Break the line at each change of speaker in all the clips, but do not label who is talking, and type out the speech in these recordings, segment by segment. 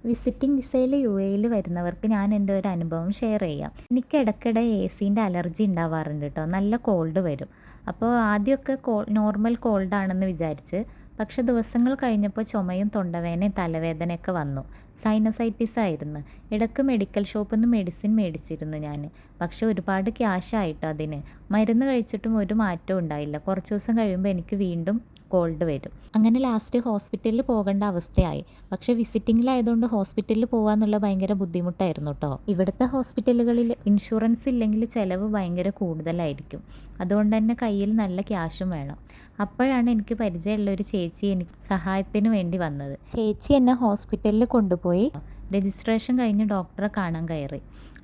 Visiting വിസയിൽ യു.എയിൽ വരുന്നവർക്ക് ഞാൻ എൻ്റെ ഒരു അനുഭവം ഷെയർ ചെയ്യാം. എനിക്ക് ഇടയ്ക്കിടെ എ.സീൻ്റെ അലർജി ഉണ്ടാവാറുണ്ട് കേട്ടോ. നല്ല കോൾഡ് വരും. അപ്പോൾ ആദ്യമൊക്കെ നോർമൽ കോൾഡാണെന്ന് വിചാരിച്ച്, പക്ഷെ ദിവസങ്ങൾ കഴിഞ്ഞപ്പോൾ ചുമയും തൊണ്ടവേദനയും തലവേദനയൊക്കെ വന്നു. സൈനസൈറ്റിസ് ആയിരുന്നു. ഇടയ്ക്ക് മെഡിക്കൽ ഷോപ്പിൽ നിന്ന് മെഡിസിൻ മേടിച്ചിരുന്നു ഞാൻ. പക്ഷെ ഒരുപാട് ക്യാഷ് ആയിട്ടോ അതിന്. മരുന്ന് കഴിച്ചിട്ടും ഒരു മാറ്റവും ഉണ്ടായില്ല. കുറച്ച് ദിവസം കഴിയുമ്പോൾ എനിക്ക് വീണ്ടും കോൾഡ് വരും. അങ്ങനെ ലാസ്റ്റ് ഹോസ്പിറ്റലിൽ പോകേണ്ട അവസ്ഥയായി. പക്ഷേ വിസിറ്റിങ്ങിലായതുകൊണ്ട് ഹോസ്പിറ്റലിൽ പോകാന്നുള്ള ഭയങ്കര ബുദ്ധിമുട്ടായിരുന്നു കേട്ടോ. ഇവിടുത്തെ ഹോസ്പിറ്റലുകളിൽ ഇൻഷുറൻസ് ഇല്ലെങ്കിൽ ചിലവ് ഭയങ്കര കൂടുതലായിരിക്കും. അതുകൊണ്ട് തന്നെ കയ്യിൽ നല്ല ക്യാഷും വേണം. അപ്പോഴാണ് എനിക്ക് പരിചയമുള്ള ഒരു ചേച്ചി എനിക്ക് സഹായത്തിന് വേണ്ടി വന്നത്. ചേച്ചി എന്നെ ഹോസ്പിറ്റലിൽ കൊണ്ടുപോയി രജിസ്ട്രേഷൻ കഴിഞ്ഞ് ഡോക്ടറെ കാണാൻ കയറി.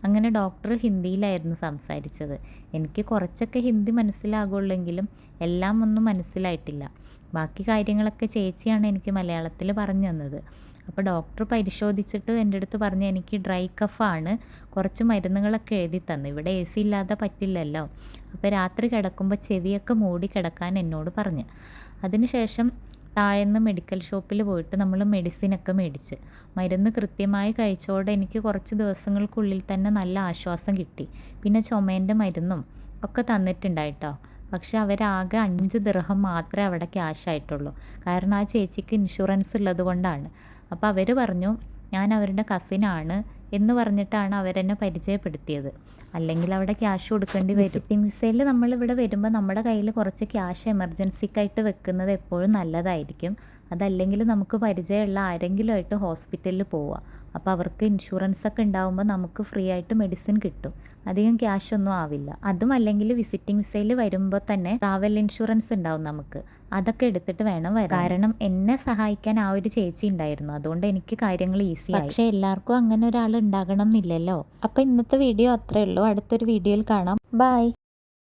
അങ്ങനെ ഡോക്ടർ ഹിന്ദിയിലായിരുന്നു സംസാരിച്ചത്. എനിക്ക് കുറച്ചൊക്കെ ഹിന്ദി മനസ്സിലാകുള്ളെങ്കിലും എല്ലാം ഒന്നും മനസ്സിലായിട്ടില്ല. ബാക്കി കാര്യങ്ങളൊക്കെ ചേച്ചിയാണ് എനിക്ക് മലയാളത്തിൽ പറഞ്ഞു തന്നത്. അപ്പോൾ ഡോക്ടർ പരിശോധിച്ചിട്ട് എൻ്റെ അടുത്ത് പറഞ്ഞ് എനിക്ക് ഡ്രൈ കഫാണ്, കുറച്ച് മരുന്നുകളൊക്കെ എഴുതി തന്നു. ഇവിടെ എ സി ഇല്ലാതെ പറ്റില്ലല്ലോ. അപ്പോൾ രാത്രി കിടക്കുമ്പോൾ ചെവിയൊക്കെ മൂടി കിടക്കാൻ എന്നോട് പറഞ്ഞ്. അതിനുശേഷം താഴേന്ന് മെഡിക്കൽ ഷോപ്പിൽ പോയിട്ട് നമ്മൾ മെഡിസിനൊക്കെ മേടിച്ച് മരുന്ന് കൃത്യമായി കഴിച്ചോടെ എനിക്ക് കുറച്ച് ദിവസങ്ങൾക്കുള്ളിൽ തന്നെ നല്ല ആശ്വാസം കിട്ടി. പിന്നെ ചുമേൻ്റെ മരുന്നും ഒക്കെ തന്നിട്ടുണ്ടായിട്ടോ. പക്ഷെ അവരാകെ 5 ദിർഹം മാത്രമേ അവിടെ ക്യാഷ് ആയിട്ടുള്ളൂ. കാരണം ആ ചേച്ചിക്ക് ഇൻഷുറൻസ് ഉള്ളത് കൊണ്ടാണ്. അപ്പോൾ അവർ പറഞ്ഞു ഞാൻ അവരുടെ കസിനാണ് എന്ന് പറഞ്ഞിട്ടാണ് അവരെന്നെ പരിചയപ്പെടുത്തിയത്. അല്ലെങ്കിൽ അവിടെ ക്യാഷ് കൊടുക്കേണ്ടി വരും. വിസിറ്റിംഗ് വിസയിൽ നമ്മളിവിടെ വരുമ്പോൾ നമ്മുടെ കയ്യിൽ കുറച്ച് ക്യാഷ് എമർജൻസിക്കായിട്ട് വെക്കുന്നത് എപ്പോഴും നല്ലതായിരിക്കും. അതല്ലെങ്കിൽ നമുക്ക് പരിചയമുള്ള ആരെങ്കിലും ആയിട്ട് ഹോസ്പിറ്റലിൽ പോവുക. അപ്പോൾ അവർക്ക് ഇൻഷുറൻസ് ഒക്കെ ഉണ്ടാകുമ്പോൾ നമുക്ക് ഫ്രീ ആയിട്ട് മെഡിസിൻ കിട്ടും. അധികം ക്യാഷ് ഒന്നും ആവില്ല. അതും അല്ലെങ്കിൽ വിസിറ്റിംഗ് വിസയിൽ വരുമ്പോൾ തന്നെ ട്രാവൽ ഇൻഷുറൻസ് ഉണ്ടാവും നമുക്ക്. അതൊക്കെ എടുത്തിട്ട് വേണം വരാൻ. കാരണം എന്നെ സഹായിക്കാൻ ആ ഒരു ചേച്ചി ഉണ്ടായിരുന്നു. അതുകൊണ്ട് എനിക്ക് കാര്യങ്ങൾ ഈസി ആയി. പക്ഷേ എല്ലാവർക്കും അങ്ങനെ ഒരാൾ ഉണ്ടാകണം എന്നില്ലല്ലോ. അപ്പോൾ ഇന്നത്തെ വീഡിയോ അത്രേ ഉള്ളൂ. അടുത്തൊരു വീഡിയോയിൽ കാണാം. ബൈ.